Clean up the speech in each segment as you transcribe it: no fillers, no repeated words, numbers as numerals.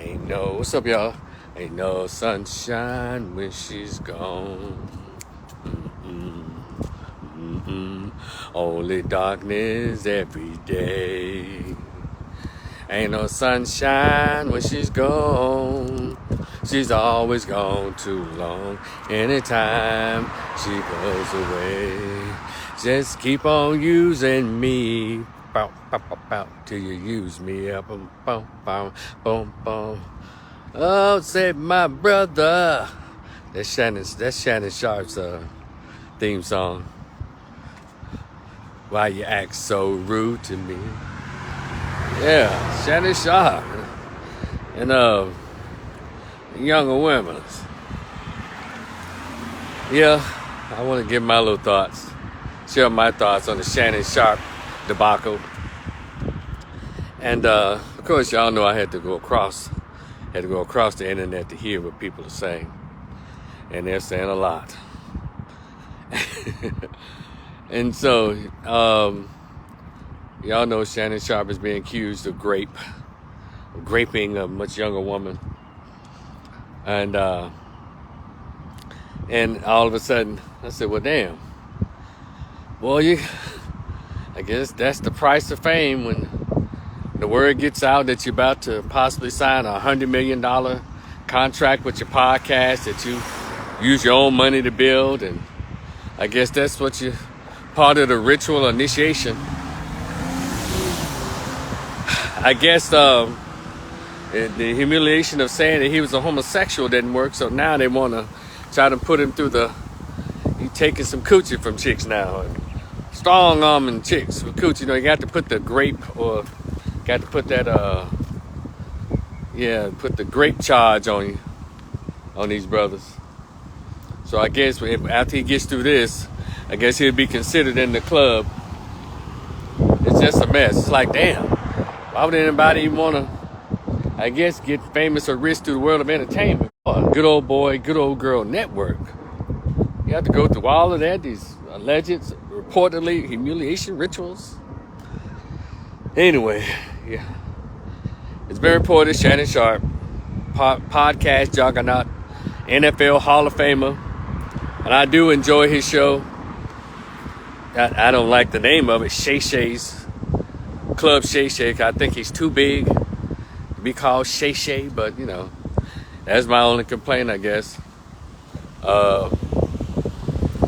Ain't no, what's up, y'all? Ain't no sunshine when she's gone. Only darkness every day. Ain't no sunshine when she's gone. She's always gone too long. Anytime she goes away, just keep on using me. Bow, bow, bow, bow, till you use me up. Boom, boom, boom, boom, boom. Oh, save my brother. That's Shannon Sharp's theme song. Why you act so rude to me? Yeah, Shannon Sharp and younger women. Yeah, I want to give my little thoughts, share my thoughts on the Shannon Sharp debacle. And of course, y'all know I had to go across the internet to hear what people are saying, and they're saying a lot. And so, y'all know Shannon Sharp is being accused of raping a much younger woman, and all of a sudden, I said, "Well, damn. Well, I guess that's the price of fame when the word gets out that you're about to possibly sign a $100 million contract with your podcast that you use your own money to build, and I guess that's what you." Part of the ritual initiation. I guess the humiliation of saying that he was a homosexual didn't work, so now they want to try to put him through he's taking some coochie from chicks now. Strong arming chicks with coochie. You know, you got to put the grape, or got to put that, put the grape charge on you, on these brothers. So I guess after he gets through this, I guess he'll be considered in the club. It's just a mess. It's like, damn, why would anybody even want to, I guess, get famous or rich through the world of entertainment? Good old boy, good old girl network. You have to go through all of that, these alleged, reportedly, humiliation rituals. Anyway, yeah. It's been reported Shannon Sharp, podcast juggernaut, NFL Hall of Famer, and I do enjoy his show. I don't like the name of it, Shay Shay's Club Shay Shay. I think he's too big to be called Shay Shay, but you know, that's my only complaint, I guess.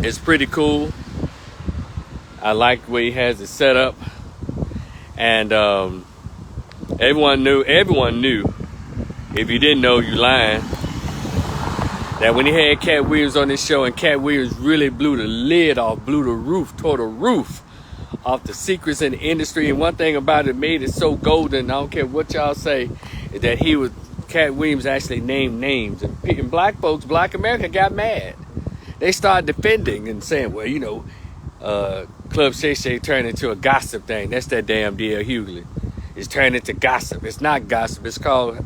It's pretty cool. I like the way he has it set up, and everyone knew. If you didn't know, you lying. That when he had Cat Williams on this show, and Cat Williams really blew the roof off the secrets in the industry. And one thing about it made it so golden, I don't care what y'all say, is that Cat Williams actually named names. And black folks, Black America got mad. They started defending and saying, well, you know, Club Shay Shay turned into a gossip thing. That's that damn D.L. Hughley. It's turned into gossip. It's not gossip. It's called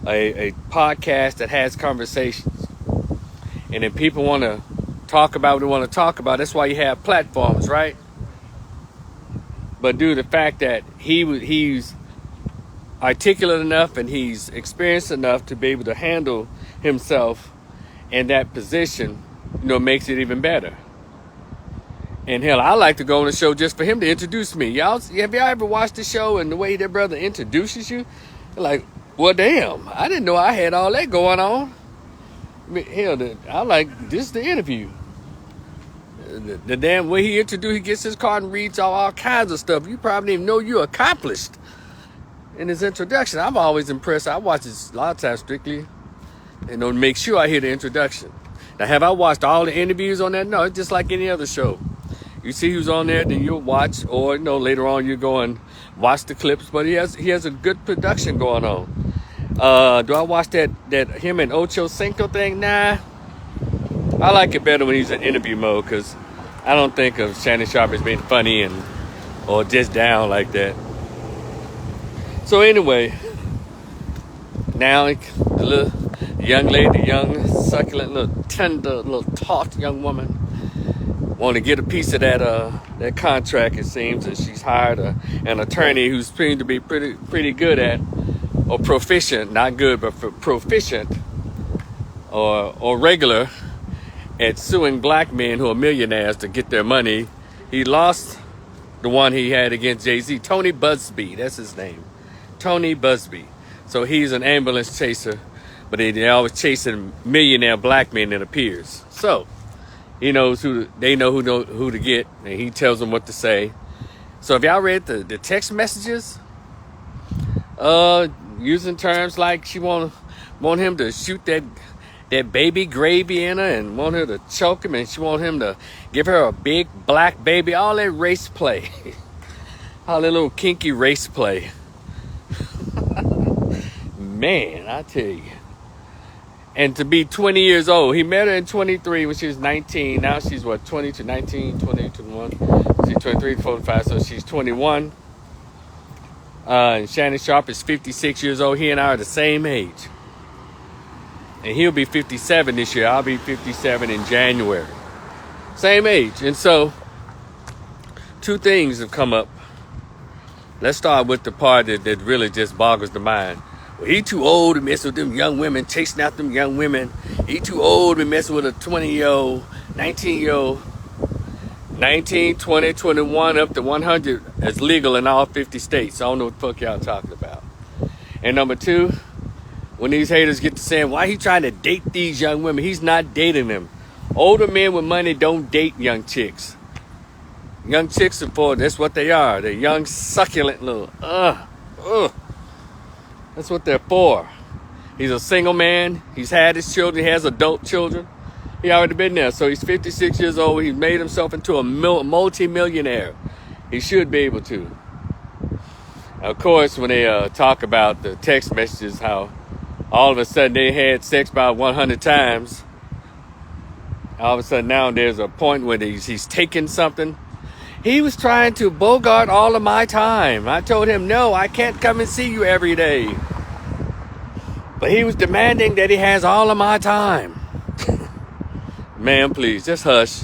a podcast that has conversations. And if people want to talk about what they want to talk about, that's why you have platforms, right? But due to the fact that he's articulate enough and he's experienced enough to be able to handle himself in that position, you know, makes it even better. And hell, I like to go on the show just for him to introduce me. Have y'all ever watched the show and the way that brother introduces you? You're like, well, damn, I didn't know I had all that going on. I mean, hell, I like this is the interview. The damn way he introduced, he gets his card and reads all kinds of stuff. You probably didn't even know you accomplished in his introduction. I'm always impressed. I watch this a lot of times strictly, and to make sure I hear the introduction. Now, have I watched all the interviews on that? No, it's just like any other show. You see who's on there, then you'll watch, or you know, later on you go and watch the clips. But he has a good production going on. Do I watch that him and Ocho Cinco thing? Nah. I like it better when he's in interview mode, because I don't think of Shannon Sharp as being funny or just down like that. So anyway, now the little young lady, the young, succulent, little tender, little taut young woman want to get a piece of that contract, it seems, and she's hired an attorney who seems to be pretty good at or proficient, not good, but proficient or regular at suing black men who are millionaires to get their money. He lost the one he had against Jay-Z. Tony Busby, that's his name. Tony Busby. So he's an ambulance chaser, but they're always chasing millionaire black men, it appears. So he knows they know who to get, and he tells them what to say. So have y'all read the text messages? Using terms like she want him to shoot that baby gravy in her and want her to choke him, and she want him to give her a big black baby. All that race play. All that little kinky race play. Man, I tell you. And to be 20 years old. He met her in 23 when she was 19. Now she's what, 22, 19, 20, 21. She's 23, 45, so she's 21. And Shannon Sharpe is 56 years old. He and I are the same age. And he'll be 57 this year. I'll be 57 in January. Same age. And so, two things have come up. Let's start with the part that really just boggles the mind. Well, he too old to mess with them young women, chasing out them young women. He too old to mess with a 20-year-old, 19-year-old. 19, 20, 21, up to 100 is legal in all 50 states. I don't know what the fuck y'all talking about. And number two, when these haters get to saying, why he trying to date these young women? He's not dating them. Older men with money don't date young chicks. Young chicks are for, that's what they are. They're young, succulent little, That's what they're for. He's a single man. He's had his children. He has adult children. He already been there. So he's 56 years old. He's made himself into a multi-millionaire. He should be able to. Of course, when they talk about the text messages, how all of a sudden they had sex about 100 times. All of a sudden now there's a point where he's taking something. He was trying to bogart all of my time. I told him, no, I can't come and see you every day. But he was demanding that he has all of my time. Man, please, just hush.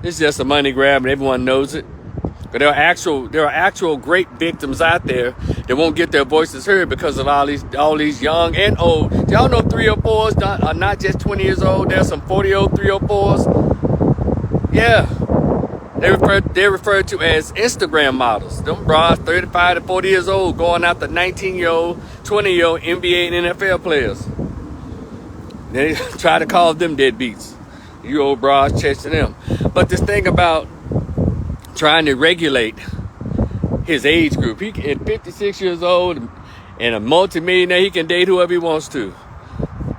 It's just a money grab and everyone knows it. But there are actual great victims out there that won't get their voices heard because of all these young and old. Do y'all know 304s are not just 20 years old? There's some 40-year-old 304s. Yeah. They're referred to as Instagram models. Them bras 35 to 40 years old going out the 19-year-old, 20-year-old NBA and NFL players. They try to call them deadbeats. You old bras chasing them. But this thing about trying to regulate his age group. He at 56 years old and a multimillionaire, he can date whoever he wants to.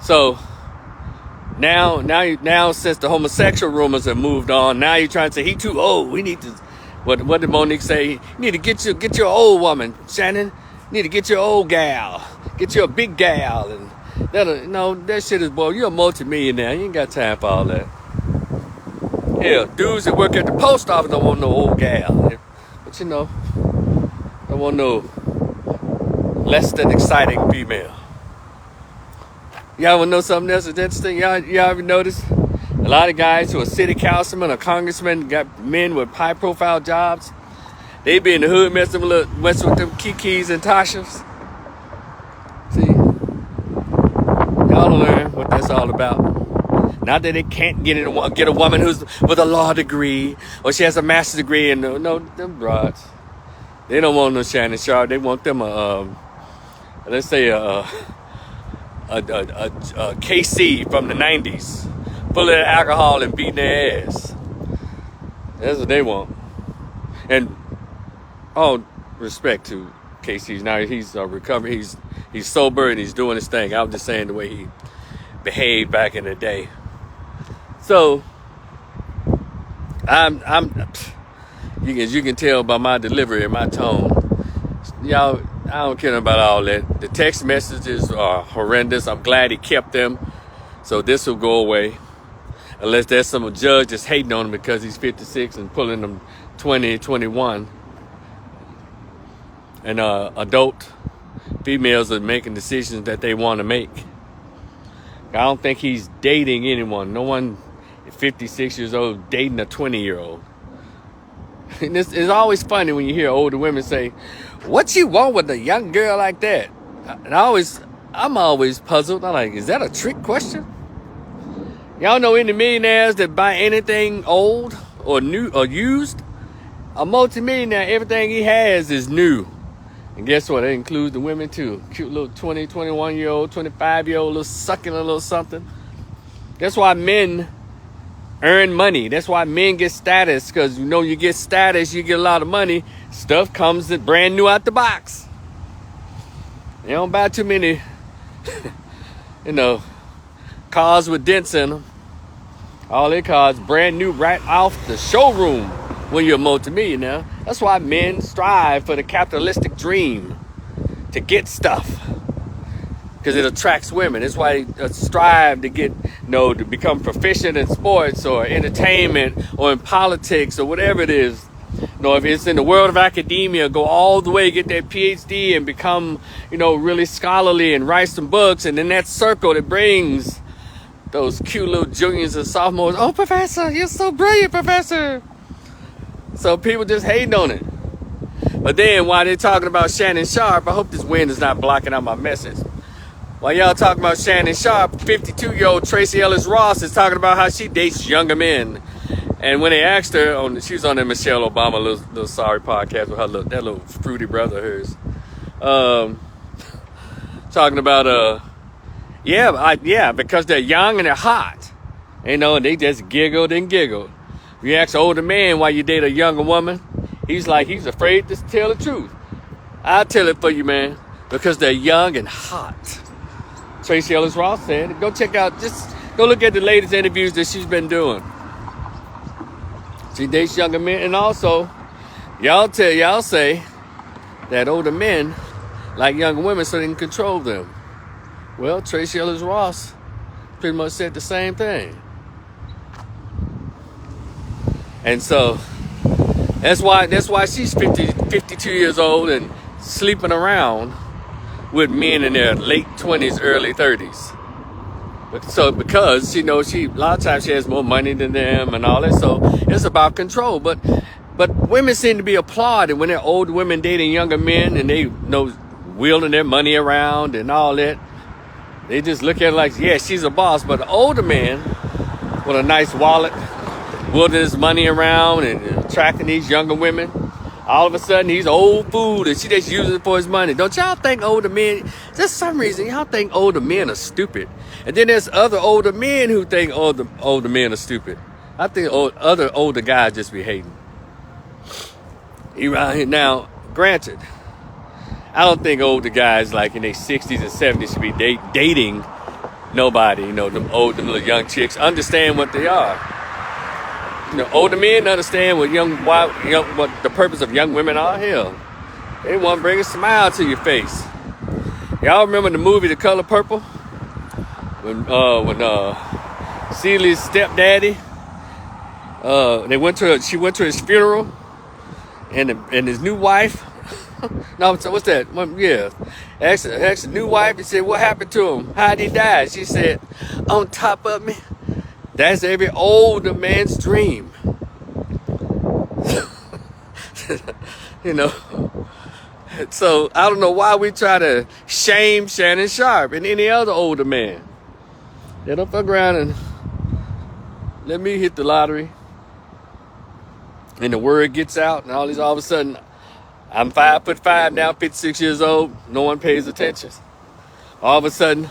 So now since the homosexual rumors have moved on, now you're trying to say he too old. We need to, what did Monique say? You need to get your old woman, Shannon. You need to get your old gal. Get your big gal. And that shit is, boy, you're a multimillionaire. You ain't got time for all that. Hell, dudes that work at the post office don't want no old gal. But don't want no less than exciting female. Y'all want to know something else that's interesting? Y'all ever notice? A lot of guys who are city councilmen or congressmen got men with high profile jobs. They be in the hood messing with them Kikis and Tashas. See? Y'all learn what that's all about. Not that they can't get a woman who's with a law degree or she has a master's degree. And no, them broads. They don't want no Shannon Sharpe. They want them let's say a KC from the 90s, full of alcohol and beating their ass. That's what they want. And all respect to KC. Now he's recovered. He's sober and he's doing his thing. I was just saying the way he behaved back in the day. So you can tell by my delivery and my tone. Y'all, I don't care about all that. The text messages are horrendous. I'm glad he kept them. So this will go away. Unless there's some judge that's hating on him because he's 56 and pulling them 20, 21. And adult females are making decisions that they want to make. I don't think he's dating anyone. No one at 56 years old dating a 20-year-old. And it's always funny when you hear older women say, what you want with a young girl like that? And I'm always puzzled. I'm like, is that a trick question? Y'all know any millionaires that buy anything old or new or used? A multimillionaire, everything he has is new. And guess what? It includes the women too. Cute little 20, 21-year-old, 25-year-old, little succulent little something. That's why men earn money. That's why men get status. Because you get status, you get a lot of money. Stuff comes brand new out the box. They don't buy too many, cars with dents in them. All their cars brand new right off the showroom when you're a multimillionaire. That's why men strive for the capitalistic dream to get stuff. Because it attracts women. That's why they strive to get, to become proficient in sports or entertainment or in politics or whatever it is. If it's in the world of academia, go all the way, get that PhD and become, really scholarly and write some books. And in that circle that brings those cute little juniors and sophomores. Oh, professor, you're so brilliant, professor. So people just hating on it. But then while they're talking about Shannon Sharp, I hope this wind is not blocking out my message. While y'all talking about Shannon Sharp, 52-year-old Tracy Ellis Ross is talking about how she dates younger men. And when they asked her, she was on the Michelle Obama little sorry podcast with that little fruity brother of hers. Talking about, because they're young and they're hot. And they just giggled and giggled. You ask an older man why you date a younger woman, he's afraid to tell the truth. I'll tell it for you, man. Because they're young and hot. Tracy Ellis Ross said, go look at the latest interviews that she's been doing. She dates younger men, and also, y'all say that older men like younger women so they can control them. Well, Tracy Ellis Ross pretty much said the same thing. And so, that's why she's 52 years old and sleeping around with men in their late 20s, early 30s. So because she knows a lot of times she has more money than them and all that. So it's about control. But women seem to be applauded when they're old women dating younger men and they wheeling their money around and all that. They just look at it like, yeah, she's a boss. But an older man with a nice wallet, wielding his money around and attracting these younger women, all of a sudden he's old food and she just using it for his money. Don't y'all think older men, just some reason, y'all think older men are stupid? And then there's other older men who think older men are stupid. I think other older guys just be hating. Around here now, granted, I don't think older guys like in their 60s and 70s should be dating nobody. Them little young chicks understand what they are. Older men understand what what the purpose of young women are. Hell, they want to bring a smile to your face. Y'all remember the movie The Color Purple? When Celie's stepdaddy, she went to his funeral, and his new wife. No, so what's that? Asked the new wife. He said, "What happened to him? How'd he die?" She said, "On top of me." That's every older man's dream. So I don't know why we try to shame Shannon Sharp and any other older man. They don't fuck around and let me hit the lottery. And the word gets out and all of a sudden, I'm 5'5" now, 56 years old. No one pays attention. All of a sudden,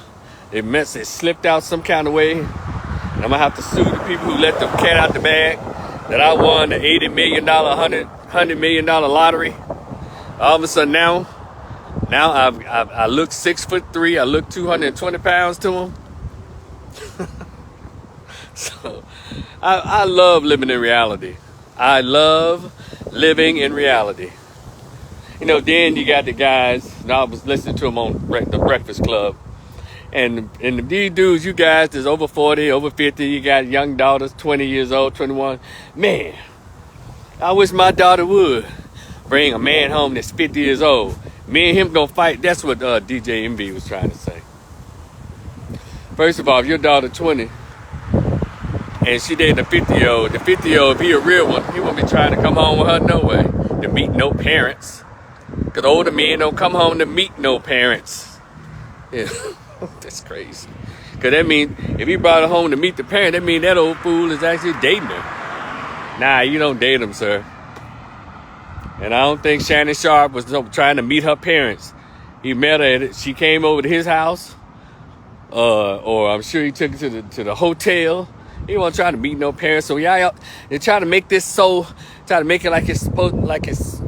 they slipped out some kind of way. And I'm going to have to sue the people who let the cat out the bag that I won the $80 million, $100 million lottery. All of a sudden now I look 6'3", I look 220 pounds to them. So I love living in reality. I love living in reality. Then you got the guys, I was listening to them on the Breakfast Club. And these dudes, you guys that's over 40, over 50, you got young daughters, 20 years old, 21. Man, I wish my daughter would bring a man home that's 50 years old. Me and him gonna fight. That's what DJ MV was trying to say. First of all, if your daughter 20 and she dating a 50-year-old, the 50-year-old, if he a real one, he won't be trying to come home with her no way to meet no parents. Because older men don't come home to meet no parents. Yeah, that's crazy. Because that means if he brought her home to meet the parent, that means that old fool is actually dating her. Nah, you don't date him, sir. And I don't think Shannon Sharp was trying to meet her parents. He met her. She came over to his house, or I'm sure he took her to the hotel. He wasn't trying to meet no parents. So y'all, they're trying to make this try to make it like it's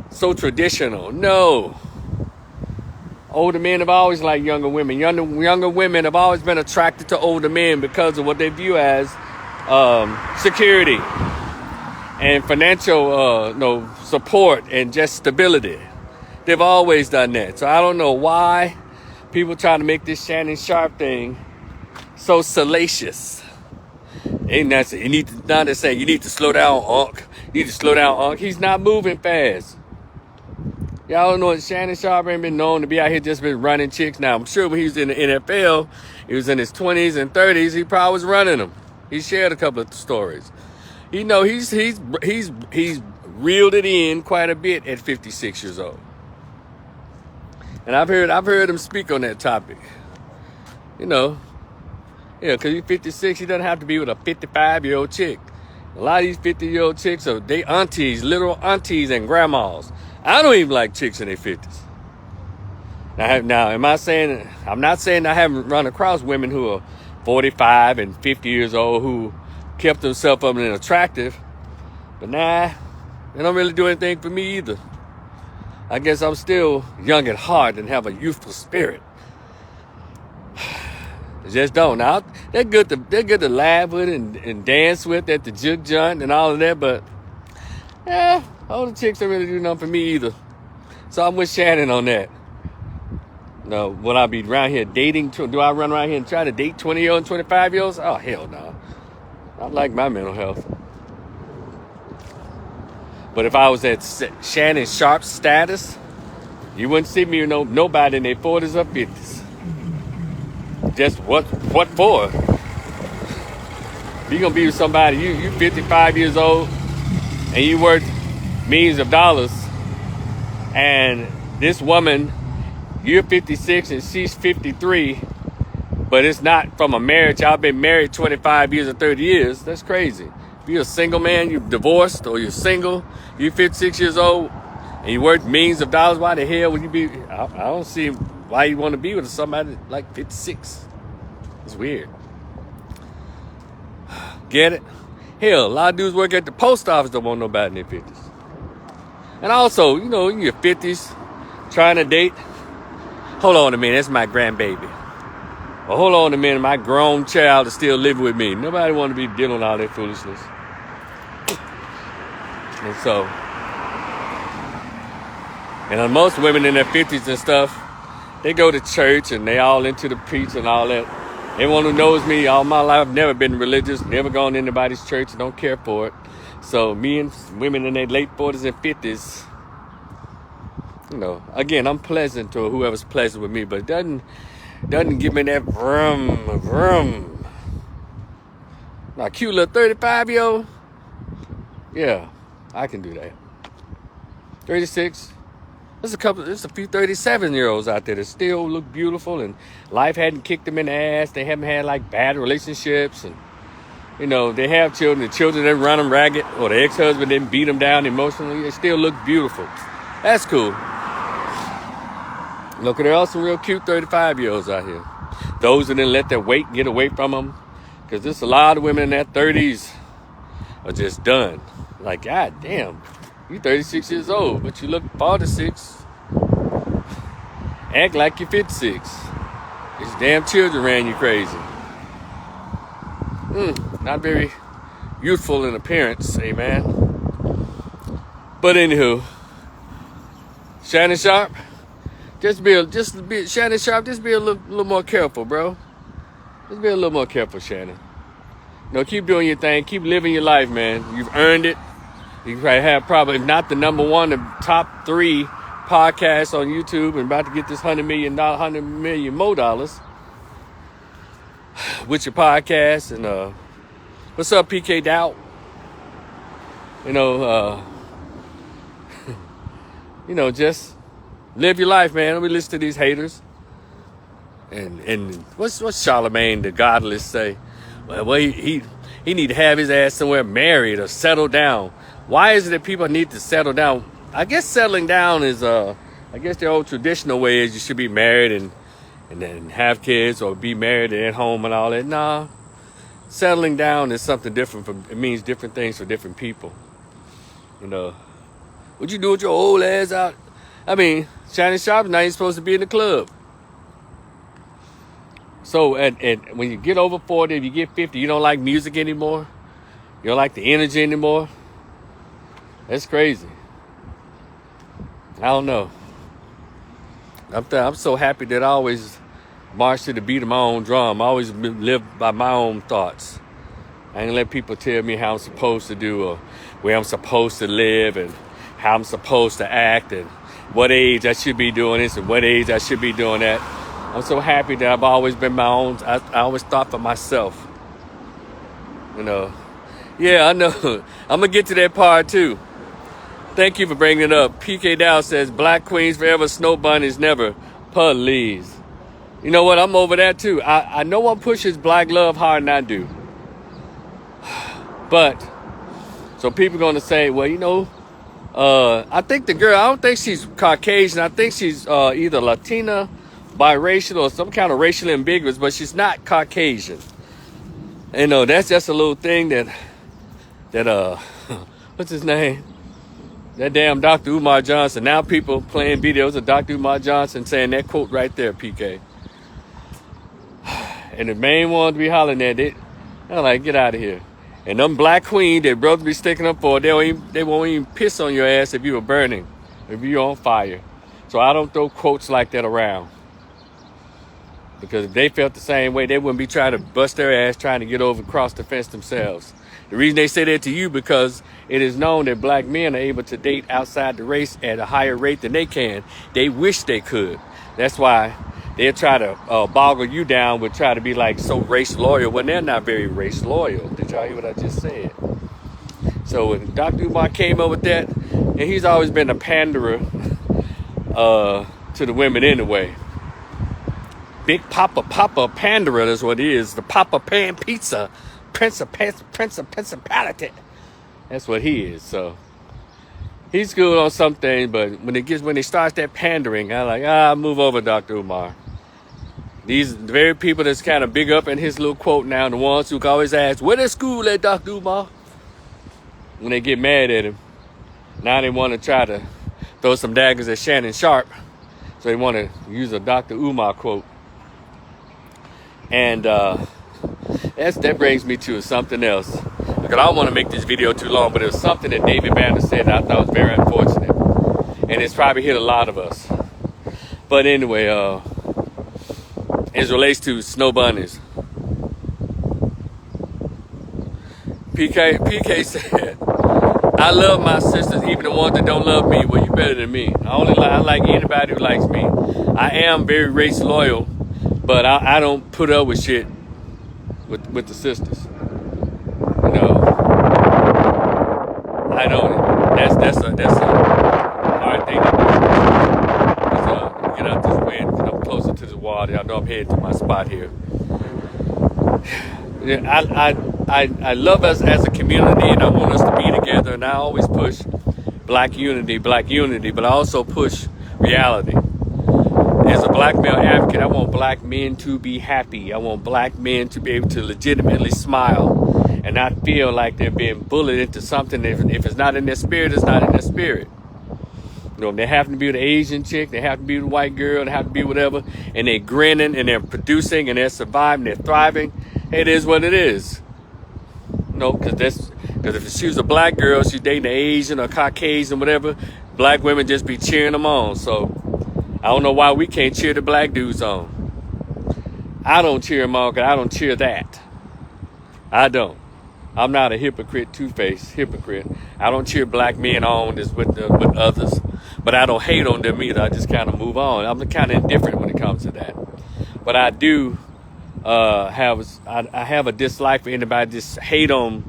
so traditional. No. Older men have always liked younger women. Younger women have always been attracted to older men because of what they view as security and financial support and just stability. They've always done that. So I don't know why people trying to make this Shannon Sharp thing so salacious. Ain't that you need to not to say you need to slow down, Unc. You need to slow down, Unc. He's not moving fast. Y'all don't know that Shannon Sharp ain't been known to be out here just been running chicks. Now I'm sure when he was in the NFL, he was in his 20s and 30s. He probably was running them. He shared a couple of stories. You know, he's reeled it in quite a bit at 56 years old. And I've heard him speak on that topic. You know, yeah, because he's 56, he doesn't have to be with a 55-year-old chick. A lot of these 50-year-old chicks are they aunties, literal aunties and grandmas. I don't even like chicks in their 50s. Now, I'm not saying I haven't run across women who are 45 and 50 years old who kept themselves up and attractive. But nah, they don't really do anything for me either. I guess I'm still young at heart and have a youthful spirit. They just don't. Now, they're good to laugh with and dance with at the jug joint and all of that, but older chicks don't really do nothing for me either. So I'm with Shannon on that. No, will I be around here dating? Do I run around here and try to date 20-year-olds and 25-year-olds? Oh, hell no. I like my mental health. But if I was at Shannon Sharp's status, you wouldn't see me with nobody in their 40s or 50s. Just what for? If you're gonna be with somebody, you 55 years old and you worth millions of dollars, and this woman, you're 56 and she's 53, but it's not from a marriage. Y'all been married 25 years or 30 years. That's crazy. If you're a single man, you're divorced, or you're single, you're 56 years old, and you worth millions of dollars, why the hell would you be? I don't see why you want to be with somebody like 56. It's weird. Get it? Hell, a lot of dudes work at the post office don't want nobody in their 50s. And also, you know, in your 50s, trying to date. Hold on a minute, that's my grandbaby. Well, hold on a minute, my grown child is still living with me. Nobody want to be dealing with all that foolishness. And so, and most women in their 50s and stuff, they go to church and they all into the preach and all that. Everyone who knows me all my life, I've never been religious, never gone to anybody's church, don't care for it. So me and women in their late 40s and 50s, you know, again, I'm pleasant to whoever's pleasant with me, but it doesn't give me that vroom. Now, cute little 35-year-old, yeah, I can do that. 36. There's a few 37-year-olds out there that still look beautiful and life hadn't kicked them in the ass. They haven't had like bad relationships, and you know, they have children. The children didn't run them ragged, or the ex-husband didn't beat them down emotionally. They still look beautiful. That's cool. Look, there are some real cute 35-year-olds out here. Those that didn't let their weight get away from them, because there's a lot of women in their 30s are just done. Like, God damn. You're 36 years old, but you look 46. Act like you're 56. These damn children ran you crazy. Not very youthful in appearance, amen. But anywho, Shannon Sharp, Shannon Sharp, just be a little more careful, bro. Just be a little more careful, Shannon. You know, keep doing your thing, keep living your life, man. You've earned it. You probably if not the number one, the top 3 podcasts on YouTube, and about to get this $100 million more dollars with your podcast. And what's up, PK Doubt? You know, just live your life, man. Don't be listening to these haters. And what's Charlemagne the Godless say? Well, he need to have his ass somewhere married or settle down. Why is it that people need to settle down? I guess settling down is I guess the old traditional way is you should be married and then have kids or be married and at home and all that. Nah, settling down is something different. It means different things for different people. You know, what you do with your old ass out? I mean, Shining Sharp, now you're supposed to be in the club. So and when you get over 40, if you get 50, you don't like music anymore. You don't like the energy anymore. That's crazy. I don't know. I'm so happy that I always march to the beat of my own drum. I always live by my own thoughts. I ain't let people tell me how I'm supposed to do or where I'm supposed to live and how I'm supposed to act and what age I should be doing this and what age I should be doing that. I'm so happy that I've always been my own. I always thought for myself. You know. Yeah, I know. I'm going to get to that part too. Thank you for bringing it up. PK Dow says, Black Queens forever, Snow Bunnies never. Please. You know what? I'm over that too. I no one pushes black love harder than I do. But, so people going to say, well, you know, I think the girl, I don't think she's Caucasian. I think she's either Latina, biracial, or some kind of racially ambiguous, but she's not Caucasian. You know, that's just a little thing that what's his name? That damn Dr. Umar Johnson. Now people playing videos of Dr. Umar Johnson saying that quote right there, PK. And the main one to be hollering at it, I'm like, get out of here. And them black queen that brothers be sticking up for, they won't even piss on your ass if you were burning, if you're on fire. So I don't throw quotes like that around. Because if they felt the same way, they wouldn't be trying to bust their ass trying to get over across the fence themselves. The reason they say that to you, because it is known that black men are able to date outside the race at a higher rate than they can. They wish they could. That's why they'll try to boggle you down with try to be like so race loyal when they're not very race loyal. Did y'all hear what I just said? So when Dr. Umar came up with that, and he's always been a panderer to the women anyway. Big Papa panderer is what he is. The Papa Pan Pizza. Prince of Principality. That's what he is. So he's good on some things, but when he starts that pandering, I'm like, move over, Dr. Umar. These very people that's kind of big up in his little quote now, the ones who always ask, where did school at, Dr. Umar? When they get mad at him, now they want to try to throw some daggers at Shannon Sharp. So they want to use a Dr. Umar quote. And that brings me to something else. Because I don't want to make this video too long, but it was something that David Banner said that I thought was very unfortunate. And it's probably hit a lot of us. But anyway, as it relates to snow bunnies. PK said, I love my sisters, even the ones that don't love me. Well, you better than me. I like anybody who likes me. I am very race loyal, but I don't put up with shit with the sisters. You know, I don't. That's a hard thing to do. Get out this way and get up closer to the water. I know I'm headed to my spot here. I love us as a community, and I want us to be together. And I always push black unity, but I also push reality. As a black male advocate, I want black men to be happy. I want black men to be able to legitimately smile and not feel like they're being bullied into something. If it's not in their spirit, it's not in their spirit. You know, they have to be with an Asian chick, they have to be with a white girl, they have to be whatever, and they're grinning and they're producing and they're surviving, they're thriving. It is what it is. You know, because if she was a black girl, she's dating an Asian or Caucasian, whatever, black women just be cheering them on. So I don't know why we can't cheer the black dudes on. I don't cheer them on because I don't cheer that. I don't. I'm not a hypocrite, two-faced hypocrite. I don't cheer black men on just with others. But I don't hate on them either. I just kind of move on. I'm kind of indifferent when it comes to that. But I do have a dislike for anybody just hate on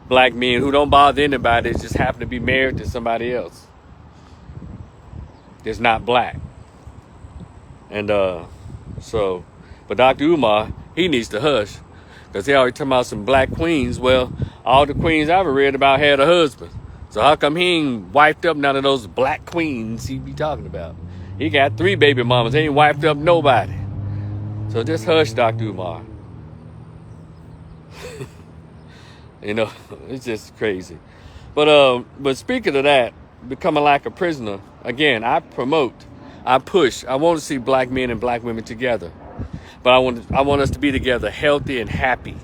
black men who don't bother anybody. They just happen to be married to somebody else that's not black. And so But Dr. Umar, he needs to hush. Because he already talking about some black queens. Well, all the queens I've ever read about had a husband. So how come he ain't wiped up none of those black queens he be talking about? He got 3 baby mamas. He ain't wiped up nobody. So just hush, Dr. Umar. You know, it's just crazy. But speaking of that, becoming like a prisoner, again, I push. I want to see black men and black women together. But I want us to be together healthy and happy.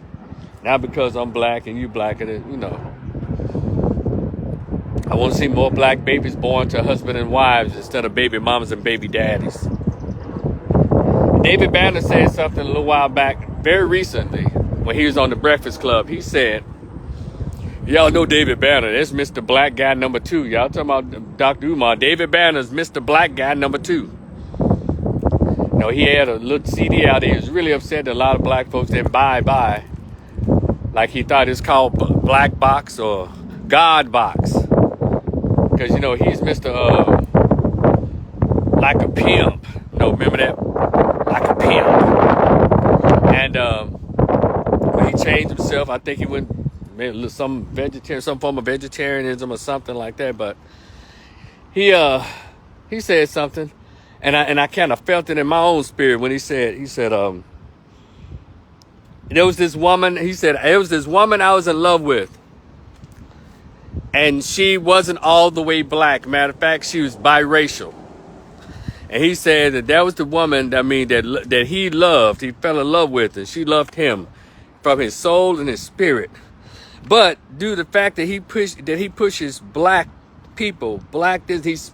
Not because I'm black and you black, and you know. I want to see more black babies born to husband and wives instead of baby mamas and baby daddies. David Banner said something a little while back, very recently, when he was on the Breakfast Club. He said, y'all know David Banner. That's Mr. Black Guy number 2. Y'all talking about Dr. Umar. David Banner's Mr. Black Guy number 2. You know, he had a little CD out there. He was really upset that a lot of black folks didn't buy. Like he thought it's called Black Box or God Box. Because, you know, he's Mr. Like a Pimp. No, remember that? Like a Pimp. And he changed himself. I think he went some form of vegetarianism or something like that. But he said something, and I kind of felt it in my own spirit when he said there was this woman. He said it was this woman I was in love with. And she wasn't all the way black. Matter of fact, she was biracial. And he said that was the woman, that he loved. He fell in love with, and she loved him from his soul and his spirit. But due to the fact that he pushes black people, he's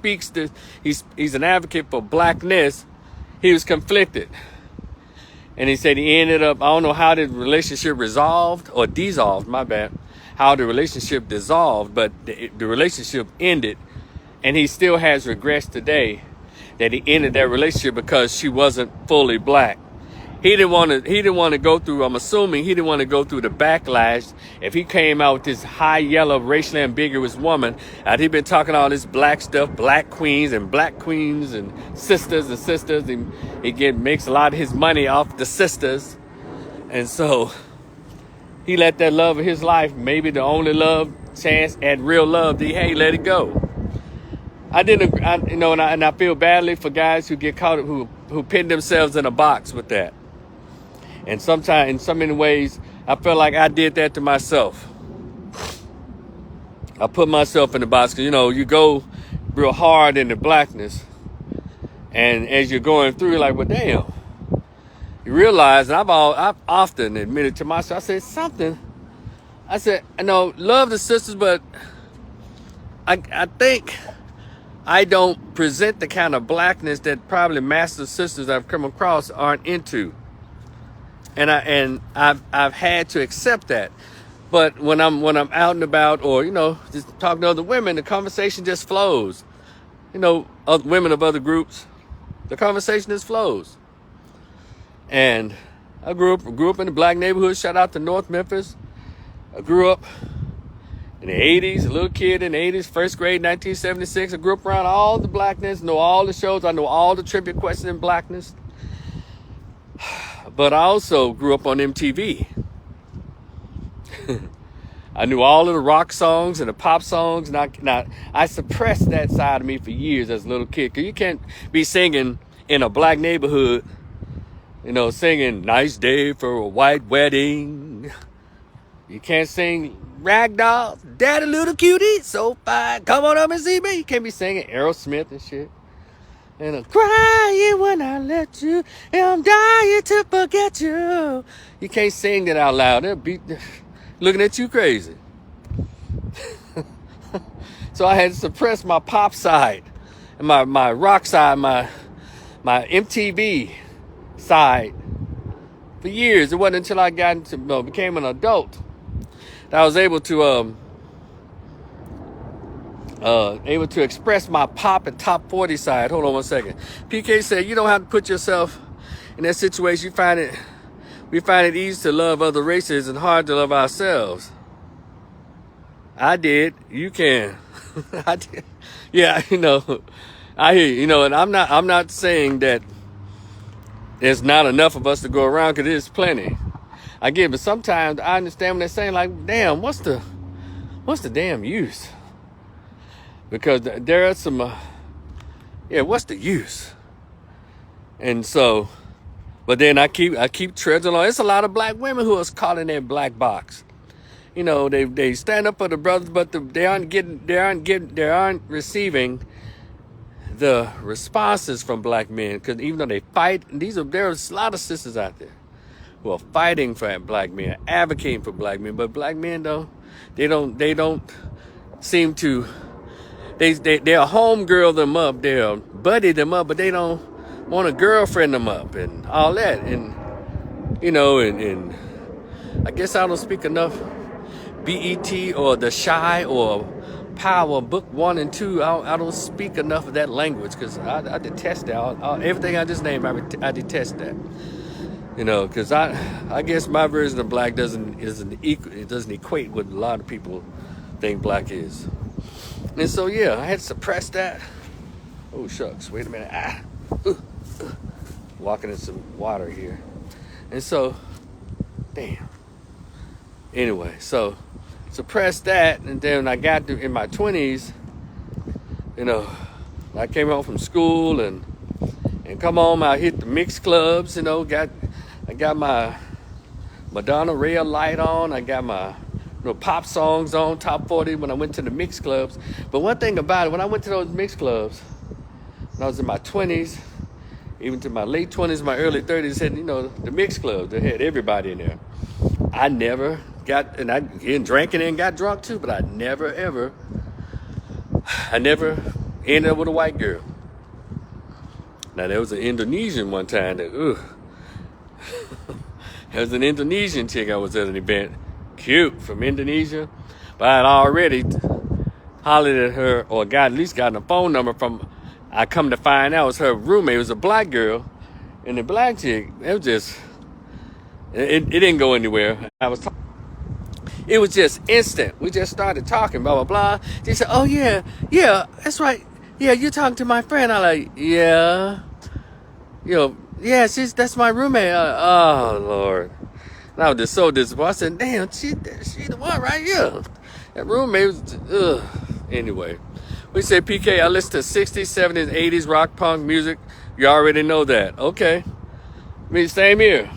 an advocate for blackness. He was conflicted. And he said he ended up, I don't know how the relationship resolved or dissolved, my bad. How the relationship dissolved, but the relationship ended, and he still has regrets today that he ended that relationship because she wasn't fully black. He didn't want to go through. I'm assuming he didn't want to go through the backlash if he came out with this high yellow, racially ambiguous woman. And he'd been talking all this black stuff, black queens and sisters. And he makes a lot of his money off the sisters, and so. He let that love of his life, maybe the only love chance at real love, he let it go. And I feel badly for guys who get caught, who pin themselves in a box with that. And sometimes, in so many ways, I feel like I did that to myself. I put myself in the box because, you go real hard into blackness, and as you're going through, you're like, well, damn. You realize, and I've often admitted to myself, I said, love the sisters, but I think I don't present the kind of blackness that probably master sisters I've come across aren't into. And I've had to accept that. But when I'm out and about, or, just talking to other women, the conversation just flows. Other women of other groups, the conversation just flows. And I grew up in the black neighborhood. Shout out to North Memphis. I grew up in the 80s, a little kid in the 80s, first grade, 1976. I grew up around all the blackness, know all the shows. I know all the trivia questions in blackness. But I also grew up on MTV. I knew all of the rock songs and the pop songs. And I suppressed that side of me for years as a little kid. Because you can't be singing in a black neighborhood, singing "Nice Day for a White Wedding." You can't sing "Ragdoll, Daddy Little Cutie, so fine, come on up and see me." You can't be singing Aerosmith and shit. And I'm crying when I let you, and I'm dying to forget you. You can't sing that out loud. They'll be looking at you crazy. So I had to suppress my pop side and my rock side, my MTV side for years. It wasn't until I became an adult that I was able to express my pop and top 40 side. Hold on one second. PK said, you don't have to put yourself in that situation. We find it easy to love other races and hard to love ourselves. I did. You can. I did. Yeah, I hear you. And I'm not saying that there's not enough of us to go around because there's plenty. I get it, but sometimes I understand when they're saying like, damn, what's the damn use? Because there are some, what's the use? And so, but then I keep treading along. It's a lot of black women who are caught in that black box. You know, they stand up for the brothers, but they aren't receiving the responses from black men. Because even though they fight, there's a lot of sisters out there who are fighting for black men, advocating for black men, but black men don't seem to. They'll homegirl them up, they'll buddy them up, but they don't want to girlfriend them up and all that. And you know, and I guess I don't speak enough BET or The Shy or Power Book 1 and 2. I don't speak enough of that language because I detest that. Everything I just named, I detest that. You know, because I guess my version of black doesn't equate with a lot of people think black is. And so yeah, I had to suppress that. Oh shucks, wait a minute. Walking in some water here. And so, damn. Anyway, so suppressed that, and then when I got in my 20s, you know, I came home from school and come home, I hit the mix clubs, you know, I got my Madonna Rail light on, I got my pop songs on, top 40 when I went to the mix clubs. But one thing about it, when I went to those mix clubs, when I was in my 20s, even to my late 20s, my early 30s, had, you know, the mix clubs, they had everybody in there. I never got, and I drank and got drunk too, but I never ended up with a white girl. Now there was an Indonesian one time that, there was an Indonesian chick I was at an event, cute, from Indonesia, but I had already hollered at her or at least gotten a phone number from, I come to find out it was her roommate. It was a black girl, and the black chick, it was just, it didn't go anywhere. It was just instant. We just started talking, blah, blah, blah. She said, oh, yeah, that's right. Yeah, you're talking to my friend. I'm like, yeah. You know, yeah, that's my roommate. Oh, Lord. And I was just so disappointed. I said, damn, she the one right here. That roommate was, Anyway, we said, PK, I listen to 60s, 70s, 80s rock punk music. You already know that. Okay. I mean, same here.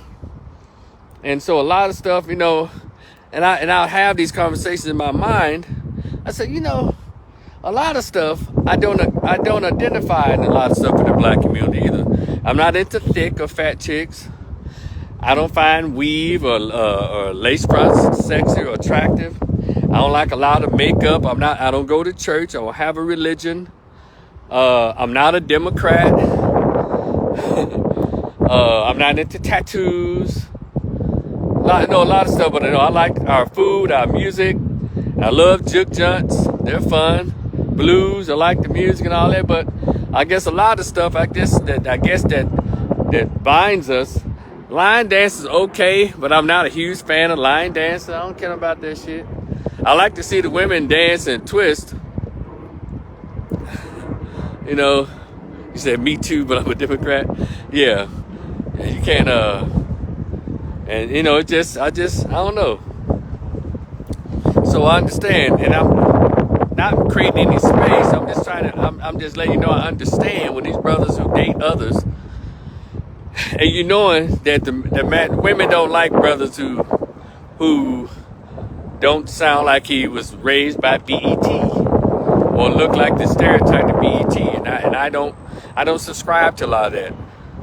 And so a lot of stuff, you know, and I'll have these conversations in my mind. I said, you know, a lot of stuff I don't identify in a lot of stuff in the black community either. I'm not into thick or fat chicks. I don't find weave or lace fronts sexy or attractive. I don't like a lot of makeup. I don't go to church. I don't have a religion. I'm not a Democrat. I'm not into tattoos. A lot of stuff, but I like our food, our music. I love juke junts. They're fun. Blues, I like the music and all that, but I guess a lot of stuff that binds us. Line dance is okay, but I'm not a huge fan of line dance. I don't care about that shit. I like to see the women dance and twist. You know, you said me too, but I'm a Democrat. Yeah, you can't. And you know, I don't know. So I understand, and I'm not creating any space. I'm just letting you know I understand when these brothers who date others, and you knowing that the women don't like brothers who don't sound like he was raised by BET or look like the stereotype of BET, and I don't subscribe to a lot of that.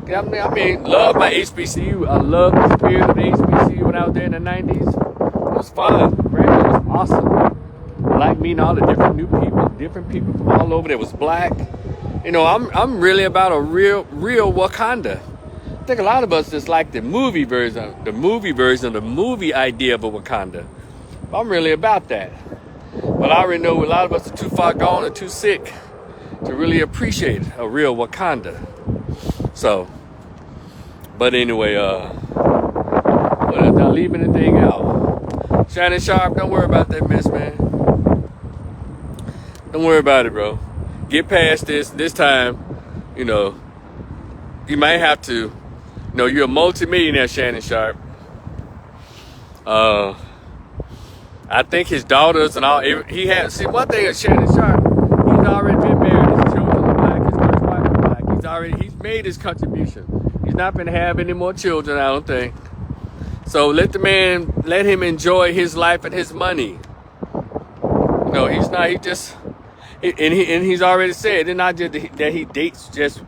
I mean, love my HBCU. I love the spirit of the HBCU when I was there in the 90s. It was fun. Brandon was awesome. I like meeting all the different people from all over that was black. You know, I'm really about a real Wakanda. I think a lot of us just like the movie version of the movie idea of a Wakanda. I'm really about that. But I already know a lot of us are too far gone or too sick to really appreciate a real Wakanda. So, but anyway, not leaving anything out. Shining sharp, don't worry about that mess, man. Don't worry about it, bro. Get past this time, you know, you might have to No, you're a multi-millionaire, Shannon Sharp. I think his daughters and all, he had, see, one thing is Shannon Sharp, he's already been married, his children are black, his first wife is black, he's made his contribution. He's not going to have any more children, I don't think. So let him enjoy his life and his money. No, he's not, he's already said, it's not just that he dates just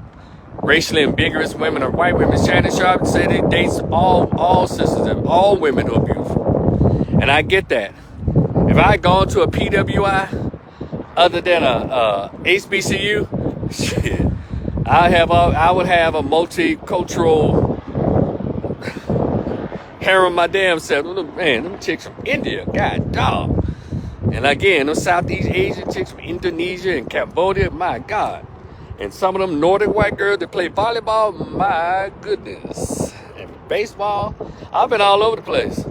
racially ambiguous women or white women. Shannon Sharp said he dates all sisters and all women who are beautiful. And I get that. If I had gone to a PWI other than a HBCU, shit, I would have a multicultural harem my damn self. Man, them chicks from India, god dog. And again, them Southeast Asian chicks from Indonesia and Cambodia, my God. And some of them Nordic white girls that play volleyball, my goodness. And baseball, I've been all over the place.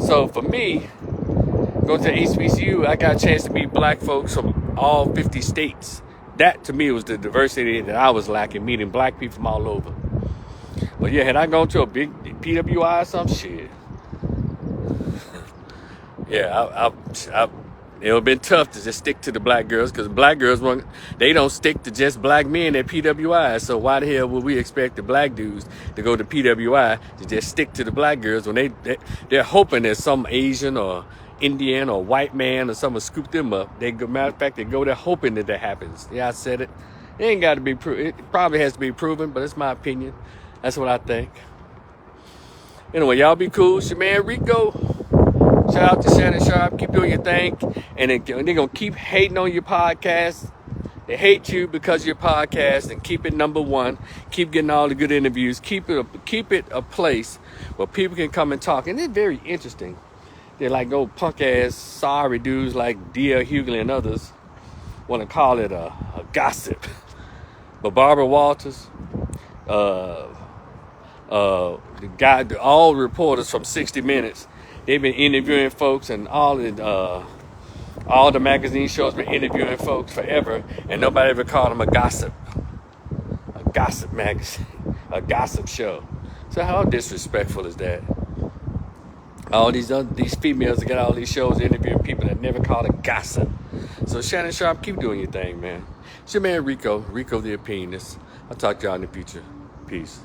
So for me, going to HBCU, I got a chance to meet black folks from all 50 states. That to me was the diversity that I was lacking, meeting black people from all over. But yeah, had I gone to a big PWI or some shit, yeah, it would have been tough to just stick to the black girls, because black girls, they don't stick to just black men at PWI. So why the hell would we expect the black dudes to go to PWI to just stick to the black girls when they're hoping that some Asian or Indian or white man or someone scoop them up? Matter of fact, they go there hoping that happens. Yeah, I said it. It ain't got to be proven. It probably has to be proven, but it's my opinion. That's what I think. Anyway, y'all be cool. It's your man Rico. Shout out to Shannon Sharp. Keep doing your thing. And they're going to keep hating on your podcast. They hate you because of your podcast, and keep it number one. Keep getting all the good interviews. Keep it a place where people can come and talk. And it's very interesting. They're like old punk ass sorry dudes like D.L. Hughley and others want to call it a gossip. But Barbara Walters, the guy, all reporters from 60 Minutes, they've been interviewing folks, and all the magazine shows been interviewing folks forever, and nobody ever called them a gossip magazine, a gossip show. So how disrespectful is that? All these females that got all these shows interviewing people that never call it gossip. So Shannon Sharp, keep doing your thing, man. It's your man Rico the Opinionist. I'll talk to y'all in the future. Peace.